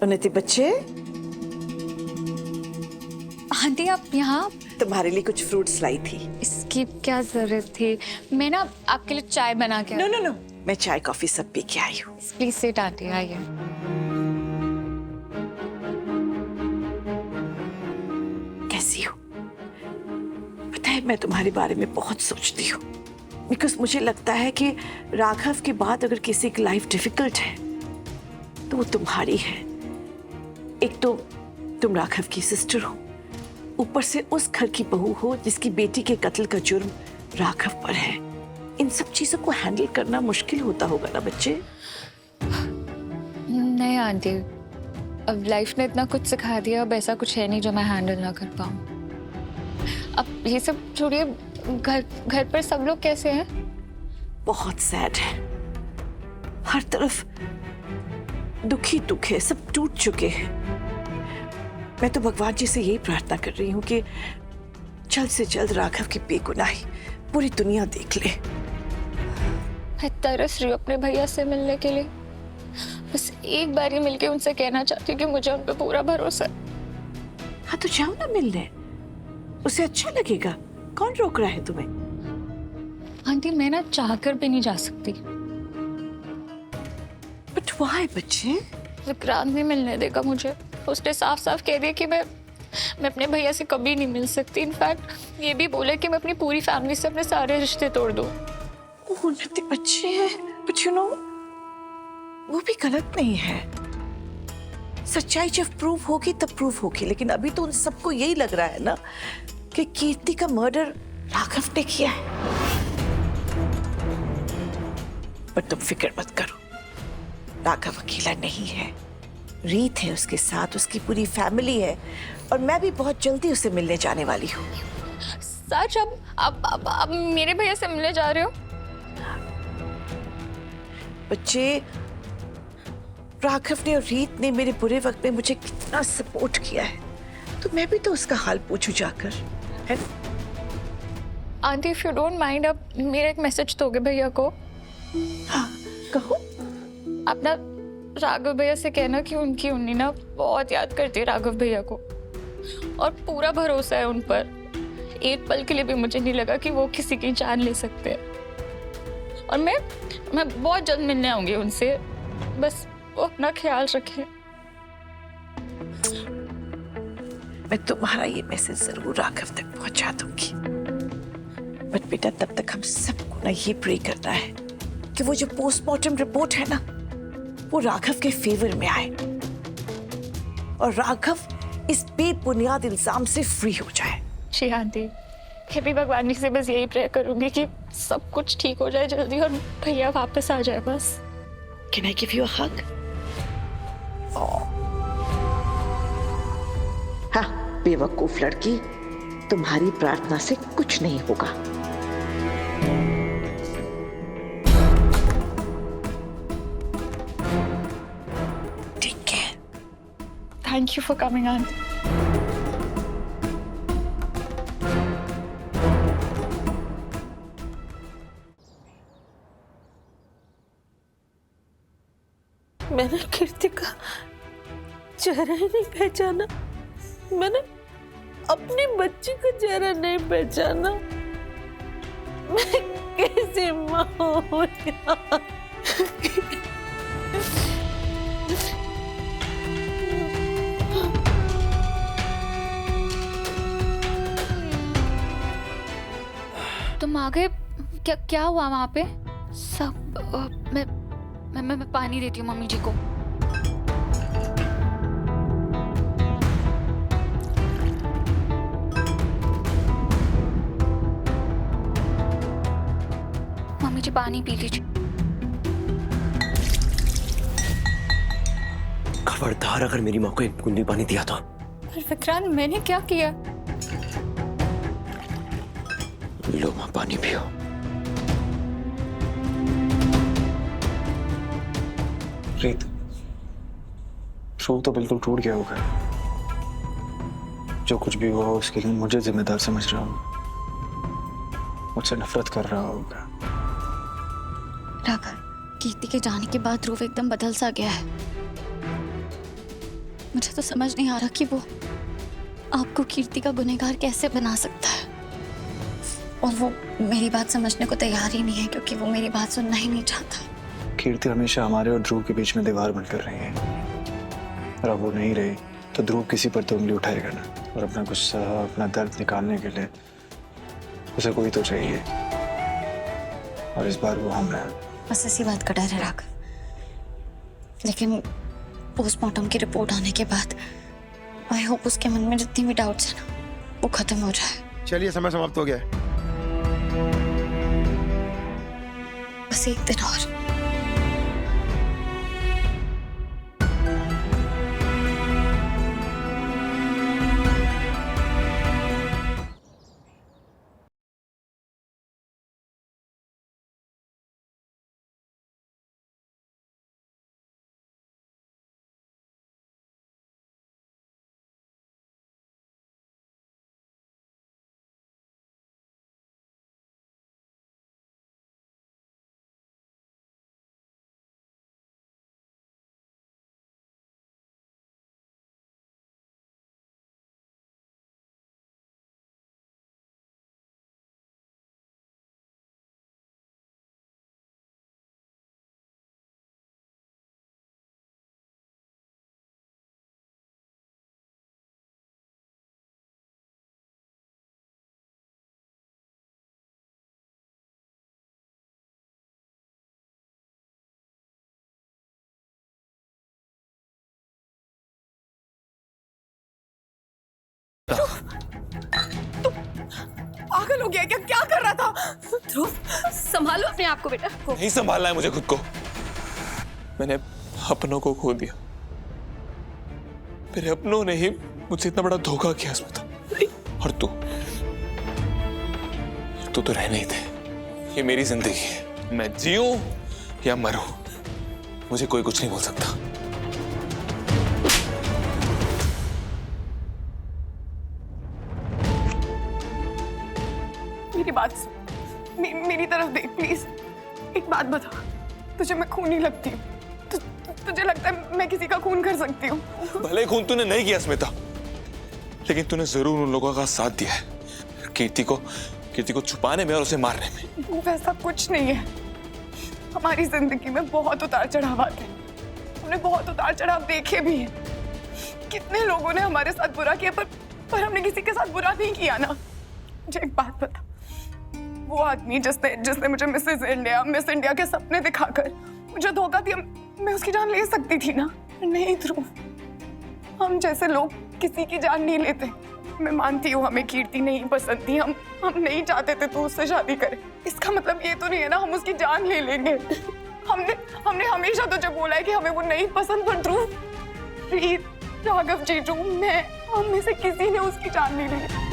उन्नति बच्चे, आंटी आप यहाँ? तुम्हारे लिए कुछ फ्रूट्स लाई थी। इसकी क्या जरूरत थी? मैं ना आपके लिए चाय बना के। नो, मैं चाय कॉफी सब पी के आई हूँ। प्लीज सिट आंटी, आइए। कैसी हो? पता है मैं तुम्हारे बारे में बहुत सोचती हूँ, बिकॉज मुझे लगता है कि राघव के बाद अगर किसी की लाइफ डिफिकल्ट है तो वो तुम्हारी है। एक तो तुम राघव की सिस्टर हो, ऊपर से उस घर की बहू हो जिसकी बेटी के कत्ल का जुर्म राघव पर है। इन सब चीजों को हैंडल करना मुश्किल होता होगा ना बच्चे? नहीं आंटी, अब लाइफ ने इतना कुछ सिखा दिया, अब ऐसा कुछ है नहीं जो मैं हैंडल ना कर पाऊँ। अब ये सब छोड़िए, घर पर सब लोग कैसे हैं? बहुत सैड है, हर तरफ दुखी दुख है, सब टूट चुके हैं। मैं तो भगवान जी से यही प्रार्थना कर रही हूँ कि जल्द से जल्द राघव की बेगुनाही पूरी दुनिया देख ले। मैं तरस रही हूँ अपने भैया से मिलने के लिए। बस एक बार ही मिलके उनसे कहना चाहती हूँ कि मुझे उन पे पूरा भरोसा है। हाँ तो जाओ ना मिलने, उसे अच्छा लगेगा। कौन रोक रहा है तुम्हें? आंटी मैं ना चाहकर भी नहीं जा सकती। बट व्हाई बच्चे? विक्रांत नहीं मिलने देगा मुझे। उसने साफ साफ कह दिया कि मैं अपने भैया से कभी नहीं मिल सकती। इनफैक्ट ये भी बोला कि मैं अपनी पूरी फैमिली से अपने सारे रिश्ते तोड़ दूं। उन्नति बच्चे, बट यू नो वो भी गलत नहीं है। सच्चाई जब प्रूव होगी तब प्रूव होगी, लेकिन अभी तो उन सबको यही लग रहा है ना कि कीर्ति का मर्डर राघव ने किया है। पर तुम फिक्र मत करो, राघव अकेला नहीं है, रीत है उसके साथ, उसकी पूरी फैमिली है, और मैं भी बहुत जल्दी उसे मिलने जाने वाली हूँ। सच? अब मेरे भैया से मिलने जा रहे हो? बच्चे, राघव ने और रीत ने मेरे बुरे वक्त में मुझे कितना सपोर्ट किया है, तो मैं भी तो उसका हाल पूछूं जाकर, है ना? Aunty if you don't mind, आप मेरा एक मैसेज दोगे भैया को? हाँ कहो। अपना राघव भैया से कहना कि उनकी उन्नी ना बहुत याद करती है राघव भैया को, और पूरा भरोसा है उन पर। एक पल के लिए भी मुझे नहीं लगा कि वो किसी की जान ले सकते हैं। और मैं बहुत जल्द मिलने आऊंगी उनसे, बस वो अपना ख्याल रखें। मैं तुम्हारा ये मैसेज जरूर राघव तक पहुंचा दूंगी, बट बेटा तब तक हम सबको ना ये प्रे करना है कि वो जो पोस्टमार्टम रिपोर्ट है ना वो राघव के फेवर में आए और राघव इस बेबुनियाद इल्जाम से फ्री हो जाए। जी आंटी, मैं भी भगवान जी से बस यही प्रे करूंगी कि सब कुछ ठीक हो जाए जल्दी और भैया वापस आ जाए बस। Can I give you a hug? हाँ बेवकूफ लड़की, तुम्हारी प्रार्थना से कुछ नहीं होगा। ठीक है। Thank you for coming aunty. मैंने कीर्ति का चेहरा ही नहीं पहचाना, मैंने अपनी बच्ची का चेहरा नहीं पहचाना। मैं कैसे माँ हूँ यार? तुम आ गए? क्या हुआ वहाँ पे? सब मैं पानी देती हूँ मम्मी जी को। मम्मी जी पानी पी लीजिए। खबरदार अगर मेरी माँ को एक बूंद भी पानी दिया तो। पर विक्रांत मैंने क्या किया? लो माँ पानी पियो। रीत, शो तो बिल्कुल टूट गया होगा। जो कुछ भी हुआ उसके लिए मुझे जिम्मेदार समझ रहा हूँ, मुझसे नफरत कर रहा होगा। राघव, कीर्ति के जाने के बाद ध्रुव एकदम बदल सा गया है। मुझे तो समझ नहीं आ रहा कि वो आपको कीर्ति का गुनहगार कैसे बना सकता है। और वो मेरी बात समझने को तैयार ही नहीं है, क्योंकि वो मेरी बात सुनना ही नहीं चाहता। कीर्ति हमेशा हमारे और ध्रुव के बीच में दीवार बनकर रही है, और अब वो नहीं रही तो ध्रुव किसी पर तो उंगली उठाएगा ना। और अपना गुस्सा, अपना दर्द निकालने के लिए उसे कोई तो चाहिए, और इस बार वो हम हैं। बस इसी बात का डर है राघव। लेकिन पोस्टमार्टम की रिपोर्ट आने के बाद आई होप उसके मन में जितनी भी डाउट्स है ना, वो खत्म हो जाए। चलिए, समय समाप्त हो गया है। बस एक दिन और। पागल हो गया क्या? क्या कर रहा था? ध्रुव, संभालो अपने आप को बेटा। नहीं संभालना है मुझे खुद को। मैंने अपनों को खो दिया। मेरे अपनों ने ही मुझसे इतना बड़ा धोखा किया स्मिता। और तू तो रहने ही थे। ये मेरी जिंदगी है, मैं जीऊं या मरूं, मुझे कोई कुछ नहीं बोल सकता। मेरी बात सुन, मेरी तरफ देख प्लीज। एक बात बता, तुझे मैं खून नहीं लगती हूँ? तुझे लगता है मैं किसी का खून कर सकती हूँ? भले खून तूने नहीं किया स्मिता, लेकिन तूने जरूर उन लोगों का साथ दिया है कीर्ति को छुपाने में और उसे मारने में। वैसा कुछ नहीं है। हमारी जिंदगी में बहुत उतार चढ़ाव आते हैं, हमने बहुत उतार चढ़ाव देखे भी हैं। कितने लोगों ने हमारे साथ बुरा किया, पर हमने किसी के साथ बुरा नहीं किया ना। मुझे एक बात बता, वो आदमी जिसने मुझे मिस इंडिया के सपने दिखाकर मुझे धोखा दिया, मैं उसकी जान ले सकती थी ना? नहीं ध्रुव, हम जैसे लोग किसी की जान नहीं लेते। मैं मानती हूँ हमें कीर्ति नहीं पसंद थी, हम नहीं चाहते थे तू उससे शादी करे। इसका मतलब ये तो नहीं है ना हम उसकी जान ले लेंगे। हमने हमेशा तुझे बोला है कि हमें वो नहीं पसंद। पर ध्रुव प्लीज, राघव जीजू, मैं हम में से किसी ने उसकी जान नहीं ली।